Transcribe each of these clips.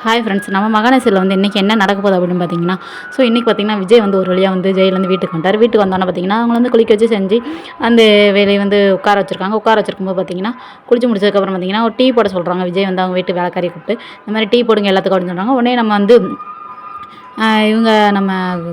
Hi friends, நம்ம மகாநதியில் வந்து இன்றைக்கி என்ன நடக்க போகுது அப்படின்னு பார்த்தீங்கன்னா, இன்றைக்கி பார்த்தீங்கன்னா விஜய் வந்து ஒரு வழியாக வந்து ஜெயிலேருந்து வீட்டுக்கு வந்தார். வீட்டுக்கு வந்தோன்னே பார்த்தீங்கன்னா அவங்க வந்து குளிக்க வச்சு செஞ்சு அந்த வேலையை வந்து உட்கார வச்சுருக்காங்க. உட்கார வச்சிருக்கும்போது பார்த்தீங்கன்னா, குளிச்சு முடிச்சதுக்கப்புறம் பார்த்தீங்கன்னா ஒரு டீ போட சொல்கிறாங்க. விஜய் வந்து அவங்க வீட்டு வேலைக்காரியை கூப்பிட்டு இந்த மாதிரி டீ போடுங்க எல்லாத்துக்கும் அப்படின்னு சொல்கிறாங்க. உடனே நம்ம வந்து இவங்க நம்ம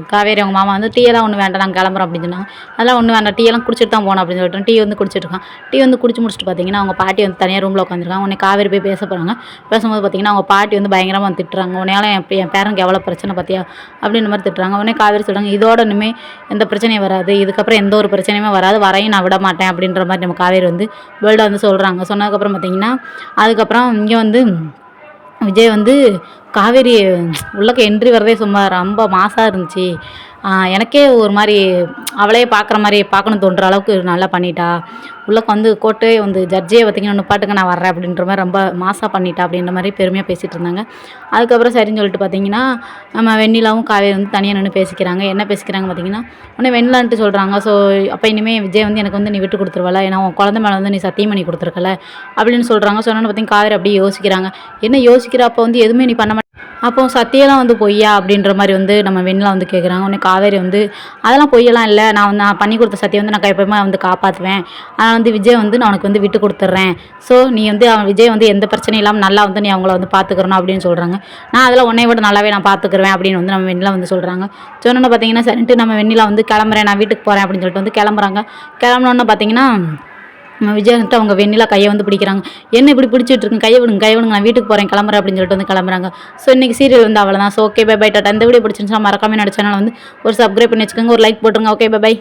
காவேரி அவங்க மாமா வந்து டீயெல்லாம் ஒன்றும் வேண்டாம் நாங்கள் கிளம்புறோம் அப்படின்னு சொன்னாங்க. அதெல்லாம் ஒன்றும் வேண்டாம், டீயெல்லாம் குடிச்சிட்டு தான் போகணும் அப்படின்னு சொல்லிட்டு டீ வந்து குடிச்சிட்ருக்கான். டீ வந்து குடிச்சு முடிச்சுட்டு பார்த்தீங்கன்னா அவங்க பாட்டி வந்து தனியாக ரூமில் உட்காந்துருக்காங்க. உடனே காவேரி போய் பேச போகிறாங்க. பேசும்போது பார்த்தீங்கன்னா அவங்க பாட்டி வந்து பயங்கரமாக திட்டுறாங்க. உடனே என் பேரனுக்கு எவ்வளோ பிரச்சனை பார்த்தியா அப்படின்ற மாதிரி திட்டுறாங்க. உடனே காவேரி சொல்கிறாங்க, இதோட இனிமேல் எந்த பிரச்சனையும் வராது, இதுக்கப்புறம் எந்த ஒரு பிரச்சனையுமே வராது, வரையும் நான் விட மாட்டேன் அப்படின்ற மாதிரி நம்ம காவேரி வந்து வேர்ல்டை வந்து சொல்கிறாங்க. சொன்னதுக்கப்புறம் பார்த்தீங்கன்னா அதுக்கப்புறம் இங்கே வந்து விஜய் வந்து காவேரி உள்ளக்க என்ட்ரி வரதே சும்மா ரொம்ப மாசாக இருந்துச்சு. எனக்கே ஒரு மாதிரி அவளையே பார்க்குற மாதிரி பார்க்கணும்னு தோன்ற அளவுக்கு நல்லா பண்ணிட்டா. உள்ளக்க வந்து கோர்ட்டே வந்து ஜட்ஜே பார்த்திங்கன்னா நிப்பாட்டுங்க நான் வர்றேன் அப்படின்ற மாதிரி ரொம்ப மாசாக பண்ணிட்டா அப்படின்ற மாதிரி பெருமையாக பேசிகிட்டு இருந்தாங்க. அதுக்கப்புறம் சரின்னு சொல்லிட்டு பார்த்தீங்கன்னா நம்ம வெண்ணிலாவும் காவேரி வந்து தனியாக நின்று பேசிக்கிறாங்க. என்ன பேசிக்கிறாங்க பார்த்தீங்கன்னா, உடனே வெண்ணிலான்ட்டு சொல்கிறாங்க. அப்போ இனிமேல் விஜய் வந்து எனக்கு வந்து நீ விட்டு கொடுத்துருவல, ஏன்னா உன் குழந்தை மேலே வந்து நீ சத்தியம் பண்ணி கொடுத்துருக்கல அப்படின்னு சொல்கிறாங்க. சொன்னோன்னு பார்த்தீங்கன்னா காவேரி அப்படியே யோசிக்கிறாங்க. என்ன யோசிக்கிற, அப்போ வந்து எதுவுமே நீ பண்ண அப்போ சத்தியெல்லாம் வந்து பொய்யா அப்படின்ற மாதிரி வந்து நம்ம வெண்ணிலா வந்து கேட்குறாங்க. உடனே காவேரி வந்து அதெல்லாம் பொய்யெல்லாம் இல்லை, நான் பண்ணி கொடுத்த சத்தியம் வந்து நான் எப்போயுமே வந்து காப்பாற்றுவேன். ஆனால் வந்து விஜய் வந்து நான் உனக்கு வந்து விட்டு கொடுத்துட்றேன். நீ வந்து விஜய் வந்து எந்த பிரச்சனையும் இல்லாமல் நல்லா வந்து நீ அவங்கள வந்து பார்த்துக்கிறணும் அப்படின்னு சொல்கிறாங்க. நான் அதெல்லாம் உன்னை விட நல்லாவே நான் பார்த்துக்குருவேன் அப்படின்னு வந்து நம்ம வெண்ணிலா வந்து சொல்கிறாங்க. சொன்னோன்னு பார்த்தீங்கன்னா சரின்ட்டு நம்ம வெண்ணிலா வந்து கிளம்புறேன், நான் வீட்டுக்கு போகிறேன் அப்படின்னு சொல்லிட்டு வந்து கிளம்புறாங்க. கிளம்புனோன்னு பார்த்தீங்கன்னா விஜய் வந்துட்டு அவங்க வெண்ணிலா கையை வந்து பிடிக்கிறாங்க. என்ன இப்படி பிடிச்சிட்டு இருக்கு, கையை விடுங்க நான் வீட்டுக்கு போகிறேன் கிளம்புறேன் அப்படின்னு சொல்லிட்டு வந்து கிளம்புறாங்க. இன்றைக்கி சீரியல் வந்து அவ்வளோதான். ஓகே பை பை டாட்டா. இந்த வீடியோ பிடிச்சிருந்துச்சுன்னா மறக்காம என்னோட சேனல் வந்து ஒரு சப்ஸ்கிரைப் பண்ணி வச்சுக்கோங்க, ஒரு லைக் போட்டுருங்க. Okay bye by.